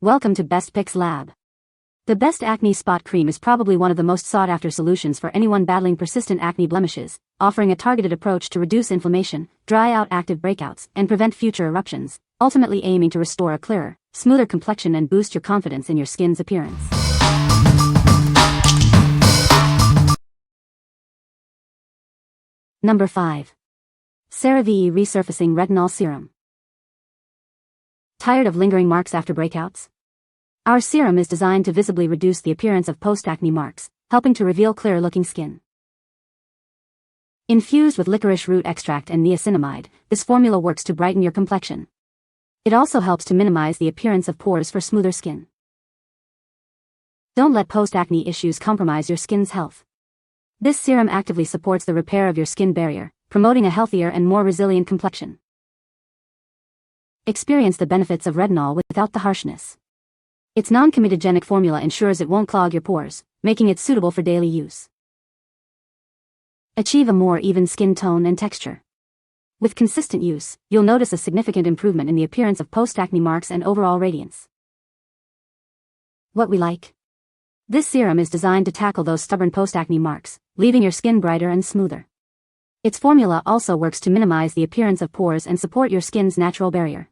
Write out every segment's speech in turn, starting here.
Welcome to Best Picks Lab. The Best Acne Spot Cream is probably one of the most sought-after solutions for anyone battling persistent acne blemishes, offering a targeted approach to reduce inflammation, dry out active breakouts, and prevent future eruptions, ultimately aiming to restore a clearer, smoother complexion and boost your confidence in your skin's appearance. Number 5. CeraVe Resurfacing Retinol Serum. Tired of lingering marks after breakouts? Our serum is designed to visibly reduce the appearance of post-acne marks, helping to reveal clear-looking skin. Infused with licorice root extract and niacinamide, this formula works to brighten your complexion. It also helps to minimize the appearance of pores for smoother skin. Don't let post-acne issues compromise your skin's health. This serum actively supports the repair of your skin barrier, promoting a healthier and more resilient complexion. Experience the benefits of retinol without the harshness. Its non-comedogenic formula ensures it won't clog your pores, making it suitable for daily use. Achieve a more even skin tone and texture. With consistent use, you'll notice a significant improvement in the appearance of post-acne marks and overall radiance. What we like? This serum is designed to tackle those stubborn post-acne marks, leaving your skin brighter and smoother. Its formula also works to minimize the appearance of pores and support your skin's natural barrier.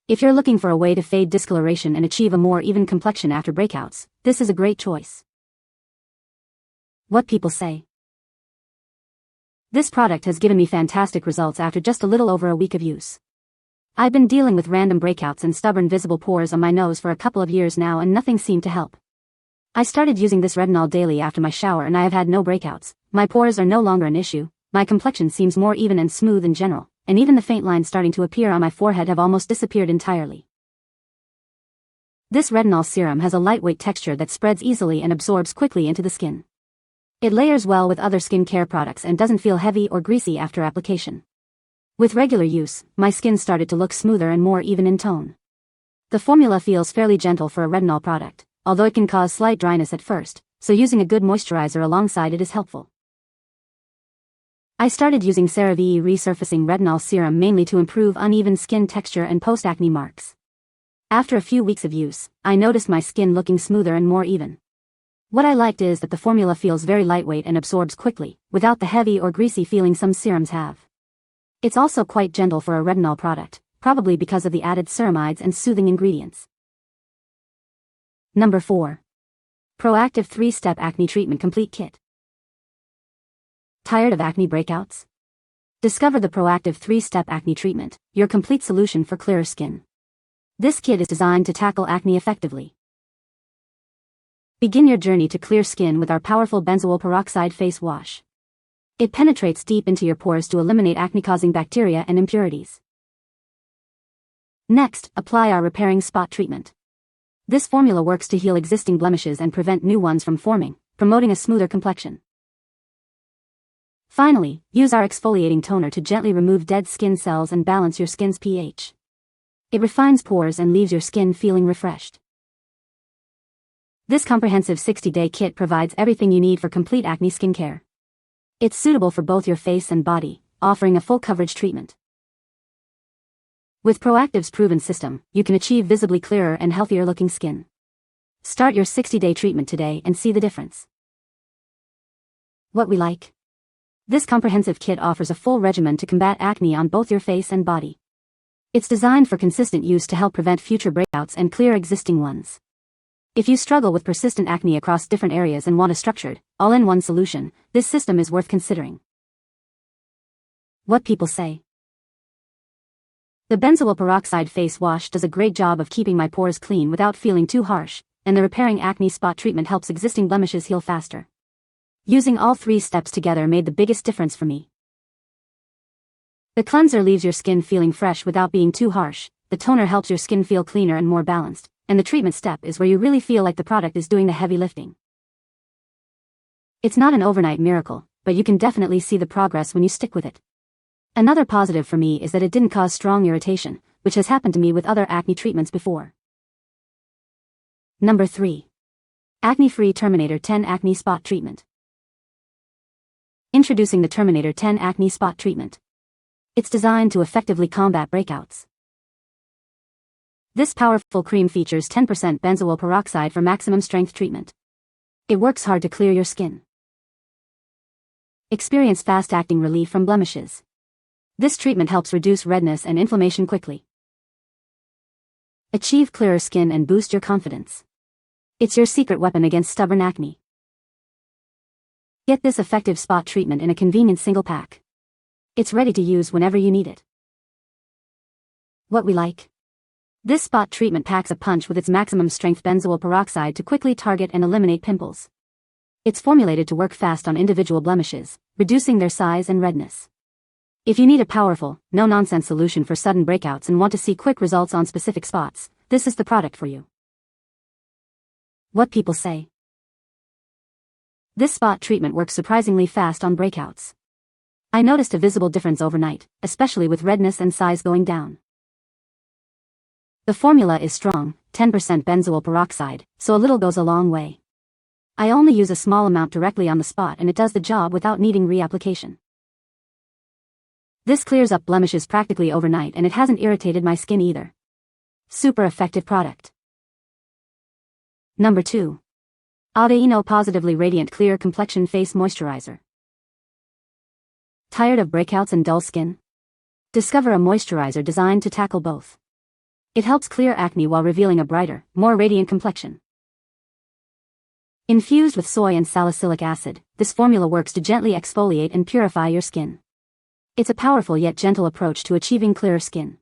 If you're looking for a way to fade discoloration and achieve a more even complexion after breakouts, this is a great choice. What people say. This product has given me fantastic results after just a little over a week of use. I've been dealing with random breakouts and stubborn visible pores on my nose for a couple of years now and nothing seemed to help. I started using this retinol daily after my shower and I have had no breakouts, my pores are no longer an issue, my complexion seems more even and smooth in general, and even the faint lines starting to appear on my forehead have almost disappeared entirely. This retinol serum has a lightweight texture that spreads easily and absorbs quickly into the skin. It layers well with other skincare products and doesn't feel heavy or greasy after application. With regular use, my skin started to look smoother and more even in tone. The formula feels fairly gentle for a retinol product, although it can cause slight dryness at first, so using a good moisturizer alongside it is helpful. I started using CeraVe Resurfacing Retinol Serum mainly to improve uneven skin texture and post-acne marks. After a few weeks of use, I noticed my skin looking smoother and more even. What I liked is that the formula feels very lightweight and absorbs quickly, without the heavy or greasy feeling some serums have. It's also quite gentle for a retinol product, probably because of the added ceramides and soothing ingredients. Number 4. Proactiv 3-Step Acne Treatment Complete Kit. Tired of acne breakouts? Discover the Proactiv 3-Step Acne Treatment, your complete solution for clearer skin. This kit is designed to tackle acne effectively. Begin your journey to clear skin with our powerful benzoyl peroxide face wash. It penetrates deep into your pores to eliminate acne-causing bacteria and impurities. Next, apply our repairing spot treatment. This formula works to heal existing blemishes and prevent new ones from forming, promoting a smoother complexion. Finally, use our exfoliating toner to gently remove dead skin cells and balance your skin's pH. It refines pores and leaves your skin feeling refreshed. This comprehensive 60-day kit provides everything you need for complete acne skincare. It's suitable for both your face and body, offering a full coverage treatment. With Proactiv's proven system, you can achieve visibly clearer and healthier looking skin. Start your 60-day treatment today and see the difference. What we like? This comprehensive kit offers a full regimen to combat acne on both your face and body. It's designed for consistent use to help prevent future breakouts and clear existing ones. If you struggle with persistent acne across different areas and want a structured, all-in-one solution, this system is worth considering. What people say. The benzoyl peroxide face wash does a great job of keeping my pores clean without feeling too harsh, and the repairing acne spot treatment helps existing blemishes heal faster. Using all 3 steps together made the biggest difference for me. The cleanser leaves your skin feeling fresh without being too harsh, the toner helps your skin feel cleaner and more balanced, and the treatment step is where you really feel like the product is doing the heavy lifting. It's not an overnight miracle, but you can definitely see the progress when you stick with it. Another positive for me is that it didn't cause strong irritation, which has happened to me with other acne treatments before. Number 3. AcneFree Terminator 10 Acne Spot Treatment. Introducing the Terminator 10 Acne Spot Treatment. It's designed to effectively combat breakouts. This powerful cream features 10% benzoyl peroxide for maximum strength treatment. It works hard to clear your skin. Experience fast-acting relief from blemishes. This treatment helps reduce redness and inflammation quickly. Achieve clearer skin and boost your confidence. It's your secret weapon against stubborn acne. Get this effective spot treatment in a convenient single pack. It's ready to use whenever you need it. What we like. This spot treatment packs a punch with its maximum strength benzoyl peroxide to quickly target and eliminate pimples. It's formulated to work fast on individual blemishes, reducing their size and redness. If you need a powerful, no-nonsense solution for sudden breakouts and want to see quick results on specific spots, this is the product for you. What people say. This spot treatment works surprisingly fast on breakouts. I noticed a visible difference overnight, especially with redness and size going down. The formula is strong, 10% benzoyl peroxide, so a little goes a long way. I only use a small amount directly on the spot and it does the job without needing reapplication. This clears up blemishes practically overnight and it hasn't irritated my skin either. Super effective product. Number 2. Aveeno Positively Radiant Clear Complexion Face Moisturizer. Tired of breakouts and dull skin? Discover a moisturizer designed to tackle both. It helps clear acne while revealing a brighter, more radiant complexion. Infused with soy and salicylic acid, this formula works to gently exfoliate and purify your skin. It's a powerful yet gentle approach to achieving clearer skin.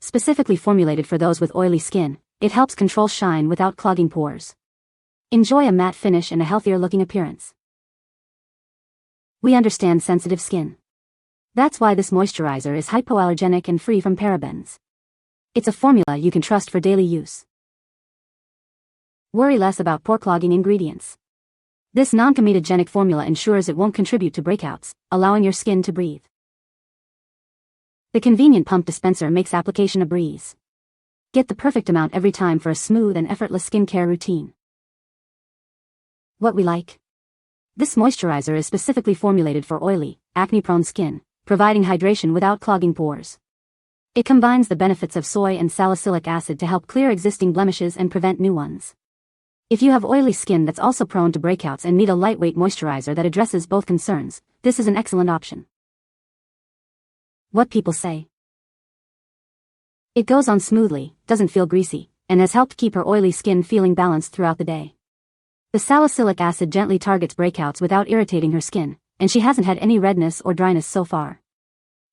Specifically formulated for those with oily skin, it helps control shine without clogging pores. Enjoy a matte finish and a healthier looking appearance. We understand sensitive skin. That's why this moisturizer is hypoallergenic and free from parabens. It's a formula you can trust for daily use. Worry less about pore-clogging ingredients. This non-comedogenic formula ensures it won't contribute to breakouts, allowing your skin to breathe. The convenient pump dispenser makes application a breeze. Get the perfect amount every time for a smooth and effortless skincare routine. What we like. This moisturizer is specifically formulated for oily, acne-prone skin, providing hydration without clogging pores. It combines the benefits of soy and salicylic acid to help clear existing blemishes and prevent new ones. If you have oily skin that's also prone to breakouts and need a lightweight moisturizer that addresses both concerns, this is an excellent option. What people say. It goes on smoothly, doesn't feel greasy, and has helped keep her oily skin feeling balanced throughout the day. The salicylic acid gently targets breakouts without irritating her skin, and she hasn't had any redness or dryness so far.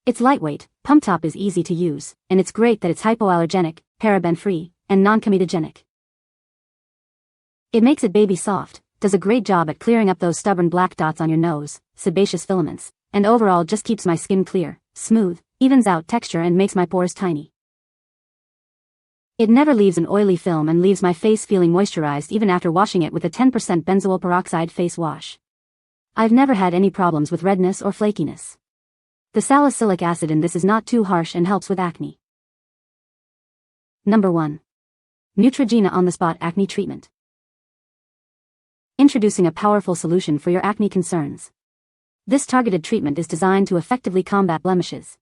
It's lightweight, pump top is easy to use, and it's great that it's hypoallergenic, paraben-free, and non-comedogenic. It makes it baby soft, does a great job at clearing up those stubborn black dots on your nose, sebaceous filaments, and overall just keeps my skin clear, smooth, evens out texture and makes my pores tiny. It never leaves an oily film and leaves my face feeling moisturized even after washing it with a 10% benzoyl peroxide face wash. I've never had any problems with redness or flakiness. The salicylic acid in this is not too harsh and helps with acne. Number 1. Neutrogena on-the-spot acne treatment. Introducing a powerful solution for your acne concerns. This targeted treatment is designed to effectively combat blemishes.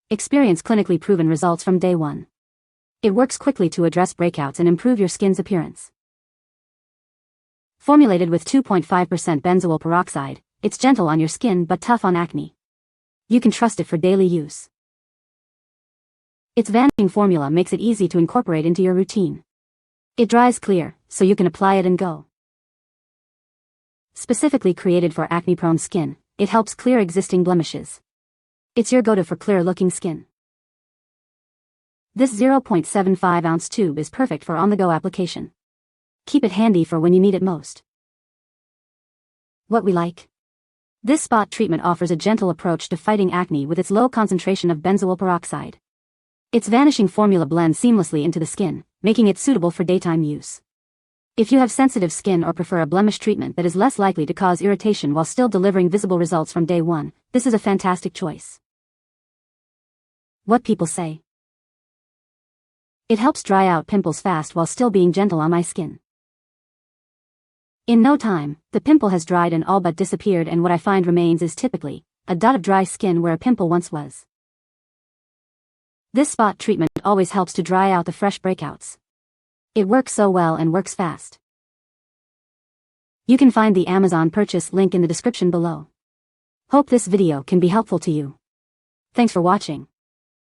Experience clinically proven results from day 1. It works quickly to address breakouts and improve your skin's appearance. Formulated with 2.5% benzoyl peroxide, it's gentle on your skin but tough on acne. You can trust it for daily use. Its vanishing formula makes it easy to incorporate into your routine. It dries clear, so you can apply it and go. Specifically created for acne-prone skin, it helps clear existing blemishes. It's your go-to for clear-looking skin. This 0.75-ounce tube is perfect for on-the-go application. Keep it handy for when you need it most. What we like. This spot treatment offers a gentle approach to fighting acne with its low concentration of benzoyl peroxide. Its vanishing formula blends seamlessly into the skin, making it suitable for daytime use. If you have sensitive skin or prefer a blemish treatment that is less likely to cause irritation while still delivering visible results from day 1, this is a fantastic choice. What people say. It helps dry out pimples fast while still being gentle on my skin. In no time, the pimple has dried and all but disappeared, and what I find remains is typically a dot of dry skin where a pimple once was. This spot treatment always helps to dry out the fresh breakouts. It works so well and works fast. You can find the Amazon purchase link in the description below. Hope this video can be helpful to you. Thanks for watching.